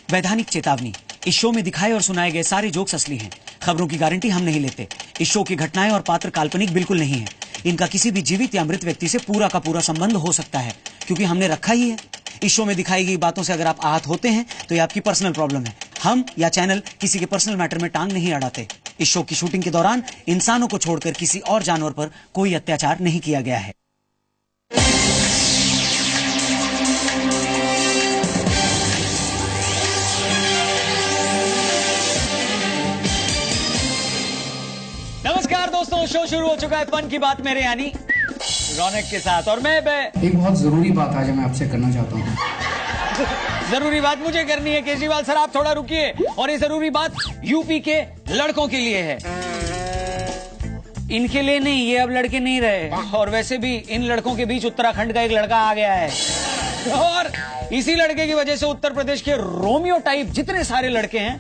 वैधानिक चेतावनी, इस शो में दिखाए और सुनाए गए सारे जोक्स असली हैं। खबरों की गारंटी हम नहीं लेते। इस शो की घटनाएं और पात्र काल्पनिक बिल्कुल नहीं है। इनका किसी भी जीवित या मृत व्यक्ति से पूरा का पूरा संबंध हो सकता है, क्योंकि हमने रखा ही है। इस शो में दिखाई गई बातों से अगर आप आहत होते हैं तो ये आपकी पर्सनल प्रॉब्लम है। हम या चैनल किसी के पर्सनल मैटर में टांग नहीं अड़ाते। इस शो की शूटिंग के दौरान इंसानों को छोड़कर किसी और जानवर पर कोई अत्याचार नहीं किया गया है। नमस्कार दोस्तों, शो शुरू हो चुका है फन की बात मेरे यानी रौनक के साथ, और मैं एक बहुत जरूरी बात आज मैं आपसे करना चाहता हूँ। जरूरी बात मुझे करनी है। केजरीवाल सर आप थोड़ा रुकिए। और ये जरूरी बात यूपी के लड़कों के लिए है। इनके लिए नहीं, ये अब लड़के नहीं रहे। और वैसे भी इन लड़कों के बीच उत्तराखंड का एक लड़का आ गया है, और इसी लड़के की वजह से उत्तर प्रदेश के रोमियो टाइप जितने सारे लड़के हैं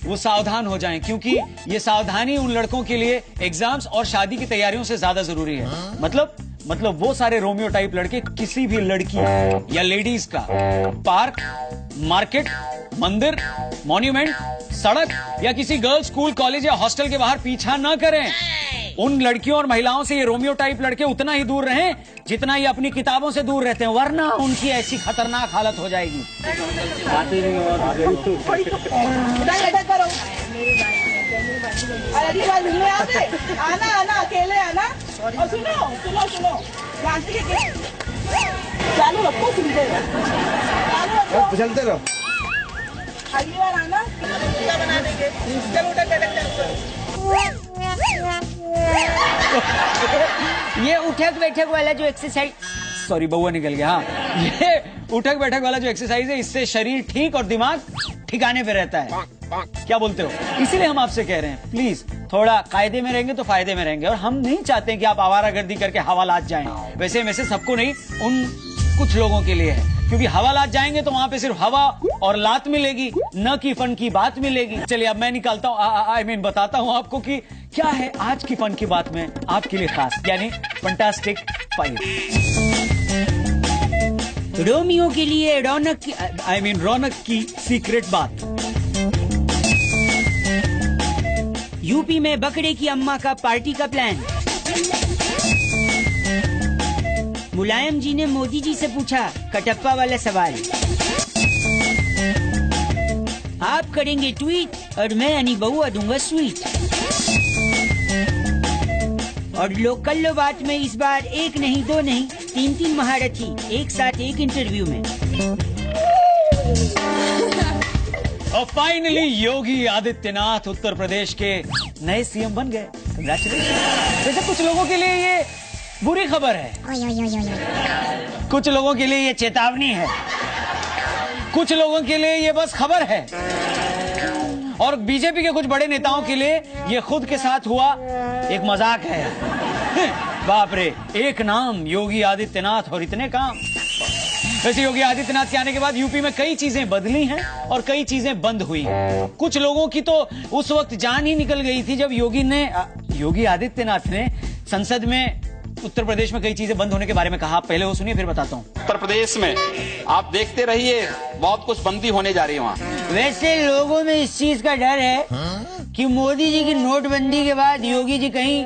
वो सावधान हो जाएं, क्योंकि ये सावधानी उन लड़कों के लिए एग्जाम्स और शादी की तैयारियों से ज्यादा जरूरी है। मतलब वो सारे रोमियो टाइप लड़के किसी भी लड़की या लेडीज का पार्क, मार्केट, मंदिर, मॉन्यूमेंट, सड़क या किसी गर्ल्स स्कूल, कॉलेज या हॉस्टल के बाहर पीछा न करें। उन लड़कियों और महिलाओं से ये रोमियो टाइप लड़के उतना ही दूर रहें जितना ये अपनी किताबों से दूर रहते हैं, वरना उनकी ऐसी खतरनाक हालत हो जाएगी। आना अकेले आना। और सुनो चालू रखो, चलते रहो। अगली बार आना, बना देंगे। ये उठक बैठक वाला जो एक्सरसाइज, सॉरी बउआ निकल गया। हाँ, ये उठक बैठक वाला जो एक्सरसाइज है, इससे शरीर ठीक और दिमाग ठिकाने पे रहता है। क्या बोलते हो? इसीलिए हम आपसे कह रहे हैं, प्लीज थोड़ा कायदे में रहेंगे तो फायदे में रहेंगे। और हम नहीं चाहते हैं कि आप आवारागर्दी करके हवालात जाएं। वैसे सबको नहीं, उन कुछ लोगों के लिए है, क्योंकि हवालात जाएंगे तो वहां पे सिर्फ हवा और लात मिलेगी, न कि फन की बात मिलेगी। चलिए अब मैं निकालता हूँ, बताता हूँ आपको कि क्या है आज की फन की बात में आपके लिए खास, यानी फंटास्टिक 5। रोमियो के लिए रौनक की सीक्रेट बात। यूपी में बकरे की अम्मा का पार्टी का प्लान। मुलायम जी ने मोदी जी से पूछा कटप्पा वाला सवाल। आप करेंगे ट्वीट और मैं यानी बउआ दूंगा स्वीट। और लोकल बात में इस बार एक नहीं, दो नहीं, तीन महारथी एक साथ एक इंटरव्यू में। और फाइनली योगी आदित्यनाथ उत्तर प्रदेश के नए सीएम बन गए। कांग्रेचुलेशन। वैसे कुछ लोगों के लिए ये बुरी खबर है, कुछ लोगों के लिए ये चेतावनी है, कुछ लोगों के लिए ये बस खबर है, और बीजेपी के कुछ बड़े नेताओं के लिए ये खुद के साथ हुआ एक मजाक है। बाप रे, एक नाम योगी आदित्यनाथ और इतने काम। वैसे योगी आदित्यनाथ के आने के बाद यूपी में कई चीजें बदली हैं और कई चीजें बंद हुई हैं। कुछ लोगों की तो उस वक्त जान ही निकल गई थी जब योगी आदित्यनाथ ने संसद में उत्तर प्रदेश में कई चीजें बंद होने के बारे में कहा। पहले वो सुनिए फिर बताता हूँ। उत्तर प्रदेश में आप देखते रहिए, बहुत कुछ बंदी होने जा रही है वहाँ। वैसे लोगों में इस चीज का डर है कि मोदी जी की नोटबंदी के बाद योगी जी कहीं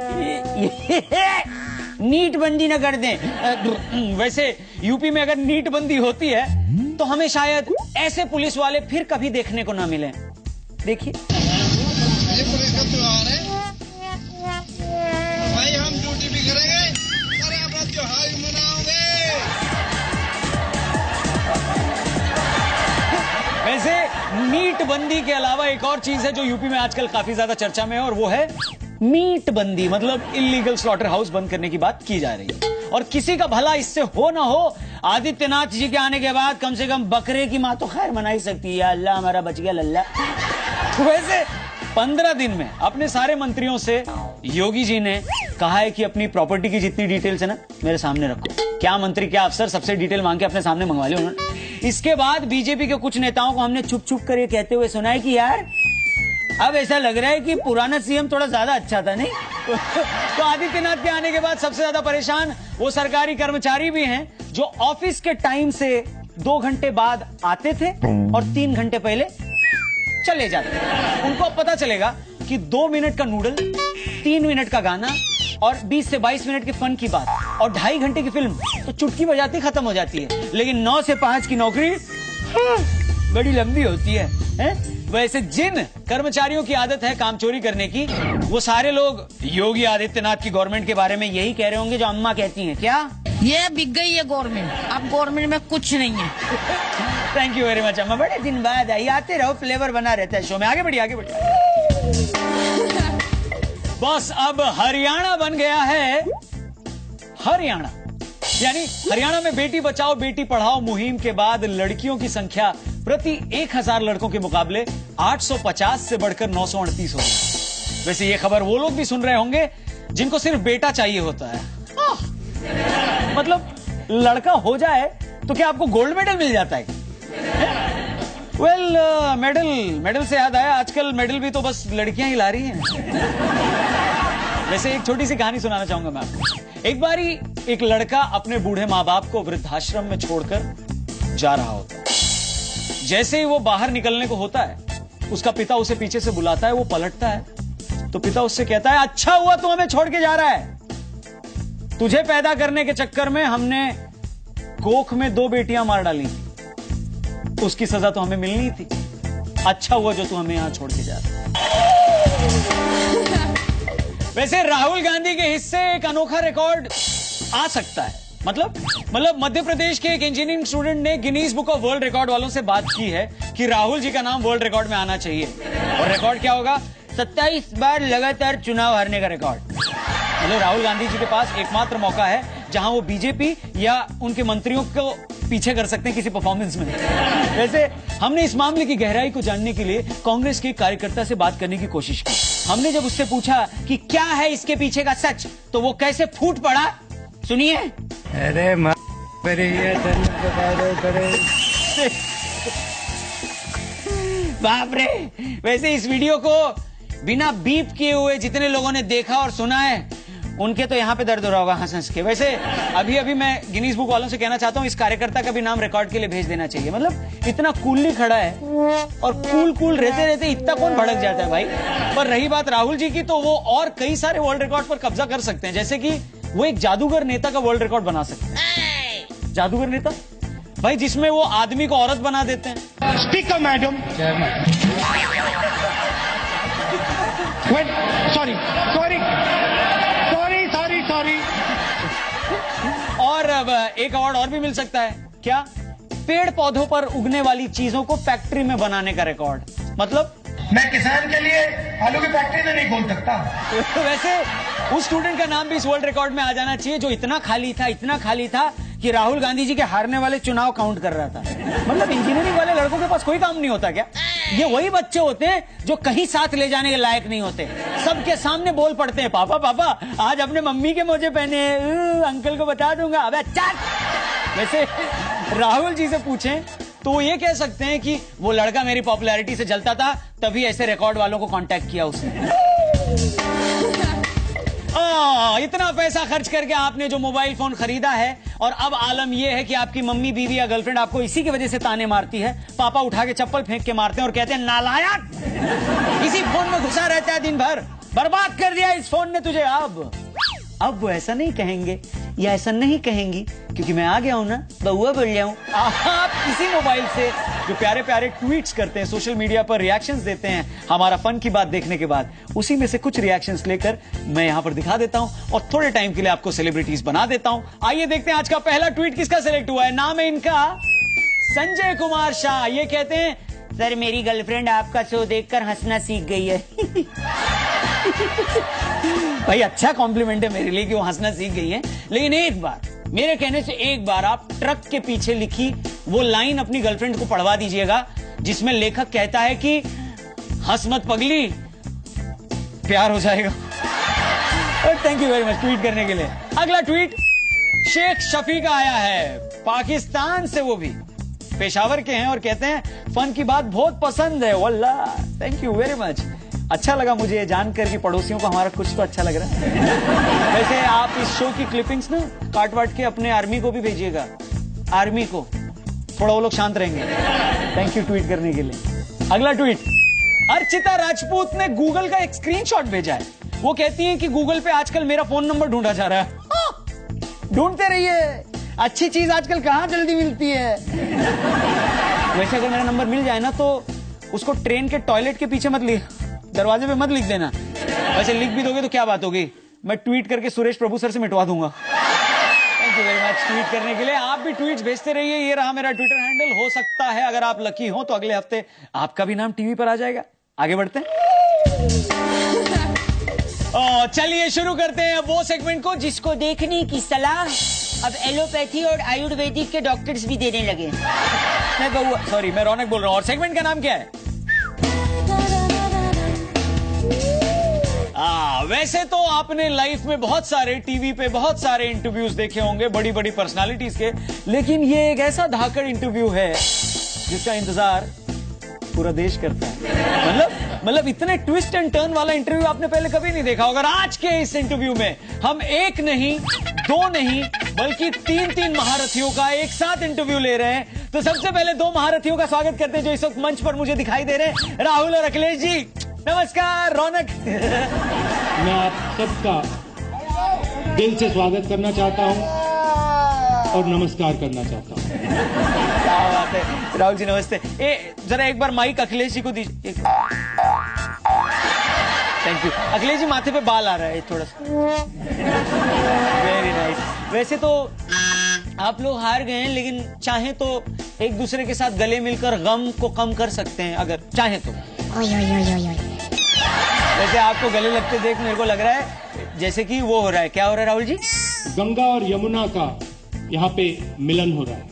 नीट बंदी न कर दें। वैसे यूपी में अगर नीट बंदी होती है तो हमें शायद ऐसे पुलिस वाले फिर कभी देखने को ना मिले। देखिए, ये पुलिस का त्योहार है भाई, हम ड्यूटी भी करेंगे और अपना त्योहार भी मनाओगे। वैसे नीट बंदी के अलावा एक और चीज है जो यूपी में आजकल काफी ज्यादा चर्चा में है, और वो है मीट बंदी। मतलब इलीगल स्लॉटर हाउस बंद करने की बात की जा रही है। और किसी का भला इससे हो ना हो, आदित्यनाथ जी के आने के बाद कम से कम बकरे की मां तो खैर मना ही सकती है। अल्लाह हमारा बच गया लल्ला। वैसे 15 दिन में अपने सारे मंत्रियों से योगी जी ने कहा है कि अपनी प्रॉपर्टी की जितनी डिटेल्स है ना मेरे सामने रखो। क्या मंत्री क्या अफसर सबसे डिटेल मांग के अपने सामने मंगवा लिया उन्होंने। इसके बाद बीजेपी के कुछ नेताओं को हमने चुप चुप कर कहते हुए सुना है कि यार अब ऐसा लग रहा है कि पुराना सीएम थोड़ा ज्यादा अच्छा था, नहीं? तो आदित्यनाथ के आने के बाद सबसे ज्यादा परेशान वो सरकारी कर्मचारी भी हैं जो ऑफिस के टाइम से 2 घंटे बाद आते थे और 3 घंटे पहले चले जाते थे। उनको अब पता चलेगा कि 2 मिनट का नूडल, 3 मिनट का गाना और 20 से 22 मिनट के फन की बात और 2.5 घंटे की फिल्म तो चुटकी बजाती खत्म हो जाती है, लेकिन 9 से 5 की नौकरी बड़ी लंबी होती है? वैसे जिन कर्मचारियों की आदत है कामचोरी करने की, वो सारे लोग योगी आदित्यनाथ की गवर्नमेंट के बारे में यही कह रहे होंगे जो अम्मा कहती हैं। क्या ये बिक गई है गवर्नमेंट, अब गवर्नमेंट में कुछ नहीं है। थैंक यू वेरी मच अम्मा, बड़े दिन बाद आई, आते रहो, फ्लेवर बना रहता है शो में। आगे बढ़िए, आगे बढ़िए। बॉस, अब हरियाणा बन गया है हरियाणा, यानी हरियाणा में बेटी बचाओ बेटी पढ़ाओ मुहिम के बाद लड़कियों की संख्या प्रति 1000 लड़कों के मुकाबले 850 से बढ़कर 938 हो गई। वैसे ये खबर वो लोग भी सुन रहे होंगे जिनको सिर्फ बेटा चाहिए होता है। मतलब लड़का हो जाए तो क्या आपको गोल्ड मेडल मिल जाता है? वेल, मेडल से याद आया, आजकल मेडल भी तो बस लड़कियां ही ला रही हैं। वैसे एक छोटी सी कहानी सुनाना चाहूंगा मैं आपको। एक बारी एक लड़का अपने बूढ़े माँ बाप को वृद्धाश्रम में छोड़कर जा रहा होता है। जैसे ही वो बाहर निकलने को होता है, उसका पिता उसे पीछे से बुलाता है, वो पलटता है तो पिता उससे कहता है, अच्छा हुआ तू हमें छोड़ के जा रहा है, तुझे पैदा करने के चक्कर में हमने कोख में 2 बेटियां मार डाली थी, उसकी सजा तो हमें मिलनी थी, अच्छा हुआ जो तू हमें यहां छोड़ के जा रहा है। वैसे राहुल गांधी के हिस्से एक अनोखा रिकॉर्ड आ सकता है। मतलब मध्य प्रदेश के एक इंजीनियरिंग स्टूडेंट ने Guinness book of world record वालों से बात की है कि राहुल जी का नाम वर्ल्ड रिकॉर्ड में आना चाहिए। और रिकॉर्ड क्या होगा? 27 बार लगातार चुनाव हारने का रिकॉर्ड। मतलब राहुल गांधी जी के पास एकमात्र मौका है जहां वो बीजेपी या उनके मंत्रियों को पीछे कर सकते हैं किसी परफॉर्मेंस में। वैसे हमने इस मामले की गहराई को जानने के लिए कांग्रेस के कार्यकर्ता से बात करने की कोशिश की। हमने जब उससे पूछा कि क्या है इसके पीछे का सच, तो वो कैसे फूट पड़ा, सुनिए। अरे बाप रे। वैसे इस वीडियो को बिना बीप किए हुए जितने लोगों ने देखा और सुना है, उनके तो यहाँ पे दर्द हो रहा होगा हंस हंस के। वैसे अभी मैं गिनीज बुक वालों से कहना चाहता हूँ, इस कार्यकर्ता का भी नाम रिकॉर्ड के लिए भेज देना चाहिए। मतलब इतना कूलली खड़ा है और कूल रहते रहते इतना कौन भड़क जाता है भाई। पर रही बात राहुल जी की, तो वो और कई सारे वर्ल्ड रिकॉर्ड पर कब्जा कर सकते हैं। जैसे कि वो एक जादूगर नेता का वर्ल्ड रिकॉर्ड बना सकते हैं। जादूगर नेता भाई, जिसमें वो आदमी को औरत बना देते हैं। Speaker madam, sorry. और अब एक अवार्ड और भी मिल सकता है। क्या? पेड़ पौधों पर उगने वाली चीजों को फैक्ट्री में बनाने का रिकॉर्ड। मतलब मैं किसान के लिए आलू की फैक्ट्री तो नहीं खोल सकता। वैसे उस स्टूडेंट का नाम भी इस वर्ल्ड रिकॉर्ड में आ जाना चाहिए जो इतना खाली था कि राहुल गांधी जी के हारने वाले चुनाव काउंट कर रहा था। मतलब इंजीनियरिंग वाले लड़कों के पास कोई काम नहीं होता क्या? ये वही बच्चे होते हैं जो कहीं साथ ले जाने के लायक नहीं होते, सबके सामने बोल पड़ते हैं, पापा आज अपने मम्मी के मोजे पहने, अंकल को बता दूंगा। अबे चल। वैसे राहुल जी से पूछें तो वो ये कह सकते हैं कि वो लड़का मेरी पॉपुलैरिटी से जलता था, तभी ऐसे रिकॉर्ड वालों को कांटेक्ट किया उसने। इतना पैसा खर्च करके आपने जो मोबाइल फोन खरीदा है, और अब आलम यह है कि आपकी मम्मी, बीवी या गर्लफ्रेंड आपको इसी की वजह से ताने मारती है। पापा उठा के चप्पल फेंक के मारते हैं और कहते हैं, नालायक, इसी फोन में घुसा रहता है दिन भर, बर्बाद कर दिया इस फोन ने तुझे। अब वो ऐसा नहीं कहेंगे या ऐसा नहीं कहेंगी, क्योंकि मैं आ गया हूं ना, बउआ बोल जाऊं। आप इसी मोबाइल से जो प्यारे प्यारे ट्वीट्स करते हैं, सोशल मीडिया पर रिएक्शंस देते हैं हमारा फन की बात देखने के बाद, उसी में से कुछ रिएक्शंस लेकर मैं यहां पर दिखा देता हूं और थोड़े टाइम के लिए आपको सेलिब्रिटीज बना देता हूं। आइए देखते हैं आज का पहला ट्वीट किसका सिलेक्ट हुआ है। नाम है इनका संजय कुमार शाह। ये कहते हैं, सर मेरी गर्लफ्रेंड आपका शो देखकर हंसना सीख गई है। भाई अच्छा कॉम्प्लीमेंट है मेरे लिए कि वो हंसना सीख गई है, लेकिन एक बार मेरे कहने से एक बार आप ट्रक के पीछे लिखी वो लाइन अपनी गर्लफ्रेंड को पढ़वा दीजिएगा जिसमें लेखक कहता है कि हंस मत पगली, प्यार हो जाएगा। Thank you very much tweet करने के लिए। अगला ट्वीट शेख शफी का आया है, पाकिस्तान से, वो भी पेशावर के हैं और कहते हैं, फन की बात बहुत पसंद है। वल्लाह, थैंक यू वेरी मच। अच्छा लगा मुझे ये जानकर कि पड़ोसियों को हमारा कुछ तो अच्छा लग रहा है। वैसे आप इस शो की क्लिपिंग्स ना काट वाट के अपने आर्मी को भी भेजिएगा, आर्मी को, थोड़ा वो लोग शांत रहेंगे। थैंक यू ट्वीट करने के लिए। अगला ट्वीट, अर्चिता राजपूत ने गूगल का एक स्क्रीनशॉट भेजा है। वो कहती है कि गूगल पे आजकल मेरा फोन नंबर ढूंढा जा रहा है। ढूंढते रहिए, अच्छी चीज आजकल कहां जल्दी मिलती है। वैसे अगर मेरा नंबर मिल जाए ना तो उसको ट्रेन के टॉयलेट के पीछे मत लिख, दरवाजे पे मत लिख देना। वैसे लिख भी दोगे तो क्या बात होगी, मैं ट्वीट करके सुरेश प्रभु सर से मिटवा दूंगा। Thank you very much tweet करने के लिए। आप भी ट्वीट्स भेजते रहिए। ये रहा मेरा ट्विटर हैंडल। हो सकता है अगर आप लकी हो तो अगले हफ्ते आपका भी नाम टीवी पर आ जाएगा। आगे बढ़ते हैं। चलिए शुरू करते हैं वो सेगमेंट को जिसको देखने की सलाह अब एलोपैथी और आयुर्वेदिक के डॉक्टर्स भी देने लगे। मैं रौनक बोल रहा हूँ। और सेगमेंट का नाम क्या है? वैसे तो आपने लाइफ में बहुत सारे टीवी पे बहुत सारे इंटरव्यूज देखे होंगे बड़ी बड़ी पर्सनालिटीज के, लेकिन ये एक ऐसा धाकड़ इंटरव्यू है जिसका इंतजार पूरा देश करता है। मतलब इतने ट्विस्ट एंड टर्न वाला इंटरव्यू आपने पहले कभी नहीं देखा होगा। आज के इस इंटरव्यू में हम एक नहीं, दो नहीं, बल्कि तीन महारथियों का एक साथ इंटरव्यू ले रहे हैं। तो सबसे पहले दो महारथियों का स्वागत करते हैं जो इस वक्त मंच पर मुझे दिखाई दे रहे हैं, राहुल और अखिलेश जी। नमस्कार। रौनक, मैं आप सबका दिल से स्वागत करना चाहता हूं और नमस्कार करना चाहता हूं। क्या बात है। राहुल जी नमस्ते। जरा एक बार माइक अखिलेश जी को दीजिए। Thank you. अखिलेश जी माथे पे बाल आ रहा है थोड़ा सा। Very nice. वैसे तो आप लोग हार गए हैं, लेकिन चाहे तो एक दूसरे के साथ गले मिलकर गम को कम कर सकते हैं अगर चाहे तो। वैसे आपको गले लगते देख मेरे को लग रहा है जैसे कि वो हो रहा है। क्या हो रहा है राहुल जी? गंगा और यमुना का यहाँ पे मिलन हो रहा है।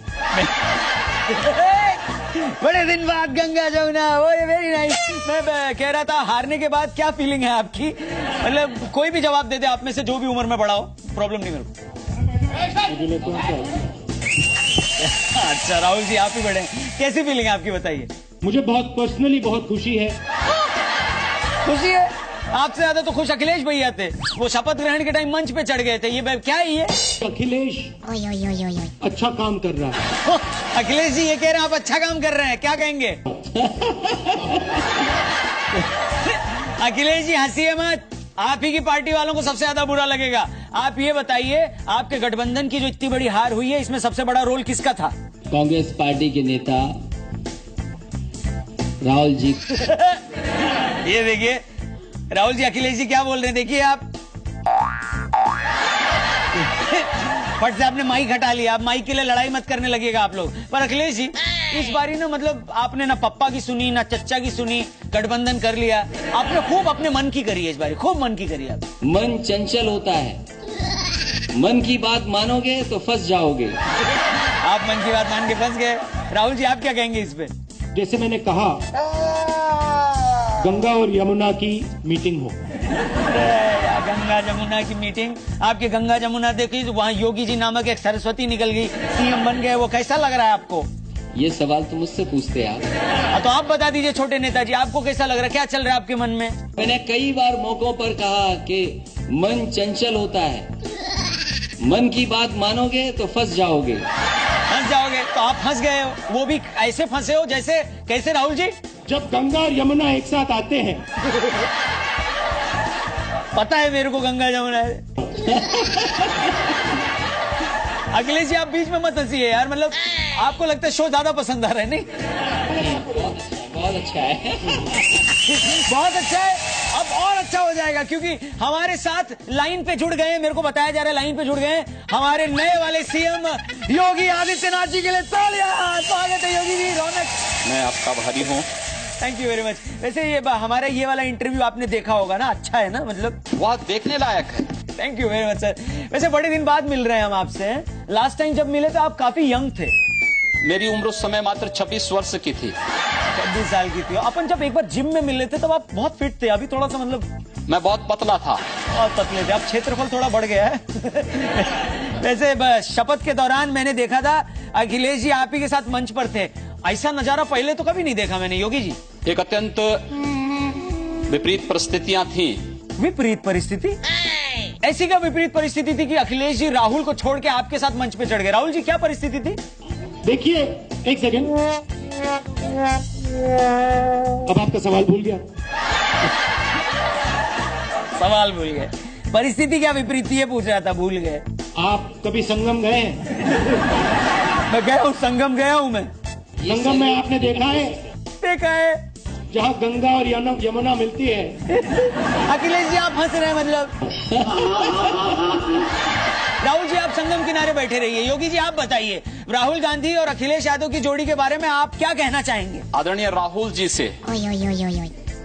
बड़े दिन बाद गंगा जमुना। वो वेरी नाइस। मैं कह रहा था हारने के बाद क्या फीलिंग है आपकी? मतलब कोई भी जवाब दे दे आप में से, जो भी उम्र में बड़ा हो, प्रॉब्लम नहीं मेरे को। अच्छा राहुल जी आप ही बड़े हैं, कैसी फीलिंग है आपकी बताइए? मुझे बहुत पर्सनली बहुत खुशी है। खुशी है? आपसे ज्यादा तो खुश अखिलेश भैया थे। वो शपथ ग्रहण के टाइम मंच पे चढ़ गए थे। ये क्या है ये? अखिलेश अच्छा काम कर रहा है। अखिलेश जी ये कह रहे हैं आप अच्छा काम कर रहे हैं, क्या कहेंगे? अखिलेश जी हंसिए मत, आप ही की पार्टी वालों को सबसे ज्यादा बुरा लगेगा। आप ये बताइए आपके गठबंधन की जो इतनी बड़ी हार हुई है इसमें सबसे बड़ा रोल किसका था? कांग्रेस पार्टी के नेता राहुल जी। ये देखिए राहुल जी, अखिलेश जी क्या बोल रहे हैं देखिए आप। फट से आपने माइक हटा लिया। आप माइक के लिए लड़ाई मत करने लगेगा आप लोग। पर अखिलेश जी इस बारी ना मतलब आपने ना पप्पा की सुनी ना चच्चा की सुनी, गठबंधन कर लिया। आपने खूब अपने मन की करी है इस बारी, खूब मन की करी है। मन चंचल होता है, मन की बात मानोगे तो फंस जाओगे। आप मन की बात मान के फंस गए। राहुल जी आप क्या कहेंगे इस पे? जैसे मैंने कहा, गंगा और यमुना की मीटिंग हो। गंगा जमुना की मीटिंग? आपके गंगा जमुना देखी तो वहाँ योगी जी नामक एक सरस्वती निकल गई, सीएम बन गए। वो कैसा लग रहा है आपको? ये सवाल तो मुझसे पूछते हैं आप। तो आप बता दीजिए छोटे नेताजी, आपको कैसा लग रहा है? क्या चल रहा है आपके मन में? मैंने कई बार मौकों पर कहा कि मन चंचल होता है, मन की बात मानोगे तो फंस जाओगे। फंस जाओगे? तो आप फंस गए हो। वो भी ऐसे फंसे हो जैसे, कैसे राहुल जी? जब गंगा और यमुना एक साथ आते हैं। पता है मेरे को गंगा जमुना है। अखिलेश जी आप बीच में मत हंसिए यार, मतलब आपको लगता है शो ज्यादा पसंद आ रहा है? नहीं बहुत अच्छा है। बहुत अच्छा है। अब और अच्छा हो जाएगा क्योंकि हमारे साथ लाइन पे जुड़ गए, मेरे को बताया जा रहा है लाइन पे जुड़ गए हमारे नए वाले सीएम योगी आदित्यनाथ जी के लिए तालियां। स्वागत है योगी जी। रौनक, मैं आपका भारी हूँ। Thank you very much. वैसे ये हमारा ये वाला इंटरव्यू आपने देखा होगा ना, अच्छा है ना? मतलब वह देखने लायक है। Thank you very much sir. वैसे बड़े दिन बाद मिल रहे हैं हम आपसे। लास्ट टाइम जब मिले तो आप काफी यंग थे। मेरी उम्र उस समय मात्र 26 वर्ष की थी। 26 साल की थी। अपन जब एक बार जिम में मिले थे तब आप बहुत फिट थे, अभी थोड़ा सा मतलब मैं बहुत पतला था। बहुत पतले थे। अब क्षेत्रफल थोड़ा बढ़ गया है। वैसे शपथ के दौरान मैंने देखा था अखिलेश जी आप ही के साथ मंच पर थे। ऐसा नजारा पहले तो कभी नहीं देखा मैंने योगी जी। एक अत्यंत विपरीत परिस्थितियां थी। विपरीत परिस्थिति? ऐसी क्या विपरीत परिस्थिति थी कि अखिलेश जी राहुल को छोड़ के आपके साथ मंच पे चढ़ गए? राहुल जी क्या परिस्थिति थी? देखिए, एक सेकेंड, अब आपका सवाल भूल गया। सवाल भूल गए, परिस्थिति क्या विपरीत थी ये पूछ रहा था, भूल गए। आप कभी संगम गए हैं? मैं गया हूँ, संगम गया हूँ मैं। संगम में आपने देखा है? देखा है, जहाँ गंगा और यमुना मिलती है। अखिलेश जी आप हंस रहे हैं मतलब। राहुल जी आप संगम किनारे बैठे रहिए। योगी जी आप बताइए, राहुल गांधी और अखिलेश यादव की जोड़ी के बारे में आप क्या कहना चाहेंगे? आदरणीय राहुल जी से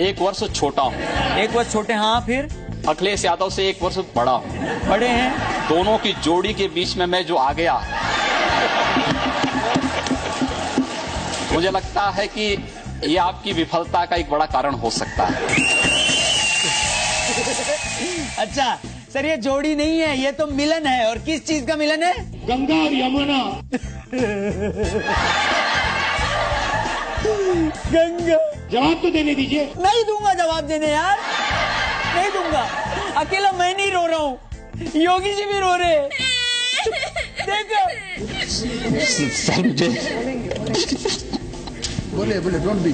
1 वर्ष छोटा हूँ। 1 वर्ष छोटे, हाँ फिर? अखिलेश यादव से 1 वर्ष बड़ा हूँ। बड़े हैं। दोनों की जोड़ी के बीच में मैं जो आ गया, मुझे लगता है कि ये आपकी विफलता का एक बड़ा कारण हो सकता है। अच्छा सर, ये जोड़ी नहीं है, ये तो मिलन है। और किस चीज का मिलन है? गंगा और यमुना। गंगा। जवाब तो देने दीजिए। नहीं दूंगा जवाब देने यार, नहीं दूंगा। अकेला मैं नहीं रो रहा हूँ, योगी जी भी रो रहे हैं। देखो बोले बोले, डोंट बी।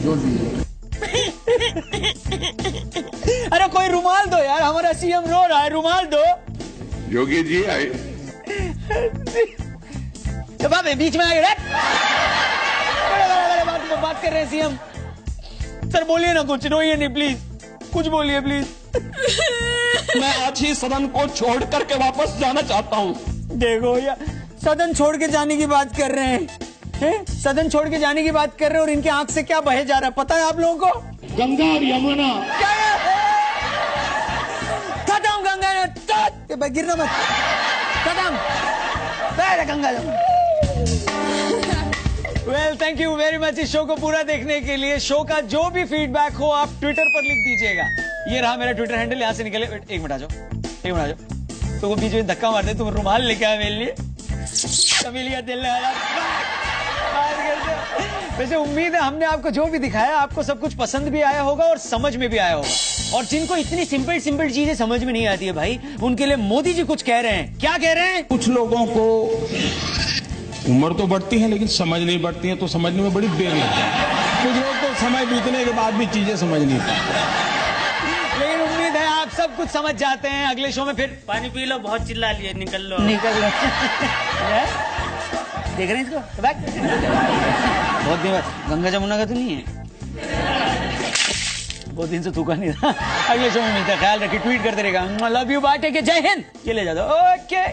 अरे कोई रुमाल दो यार, हमारा सीएम रो रहा है, रुमाल दो। योगी जी जवाब बीच में आ गए। बड़े बात कर रहे हैं सीएम। सर बोलिए ना कुछ, रोइए नहीं प्लीज, कुछ बोलिए प्लीज। मैं आज ही सदन को छोड़ करके वापस जाना चाहता हूँ। देखो यार, सदन छोड़ के जाने की बात कर रहे हैं, सदन छोड़ के जाने की बात कर रहे हैं, और इनके आंख से क्या बहे जा रहा है पता है आप लोगों को? गंगा और यमुना। खत्म गंगा, गिरना मत, खत्म Ganga. Well thank you very much इस शो को पूरा देखने के लिए। शो का जो भी फीडबैक हो आप ट्विटर पर लिख दीजिएगा। ये रहा मेरा ट्विटर हैंडल, यहाँ से निकले। एक मिनट आ जाओ, तो वो बीच में धक्का मार दे। तुम रुमाल लेके आए मेरे लिए, दिल वैसे उम्मीद है हमने आपको जो भी दिखाया आपको सब कुछ पसंद भी आया होगा और समझ में भी आया होगा। और जिनको इतनी सिंपल चीजें समझ में नहीं आती है भाई, उनके लिए मोदी जी कुछ कह रहे हैं। क्या कह रहे हैं? कुछ लोगों को उम्र तो बढ़ती है लेकिन समझ नहीं बढ़ती है, तो समझने में बड़ी देर लगती है। कुछ लोग तो समय बीतने के बाद भी चीजें समझ नहीं पाते। लेकिन उम्मीद है आप सब कुछ समझ जाते हैं। अगले शो में फिर पानी पी लो, बहुत चिल्ला लिए, निकल लो। देख रहे हैं इसको? बहुत दिन बाद गंगा जमुना का तो नहीं है, बहुत दिन से थूका नहीं था। अगले शो में मिलता है, ख्याल रखिए, ट्वीट करते रहेगा। Love you, bye, take care, Jai Hind. ये ले जाओ, ओके।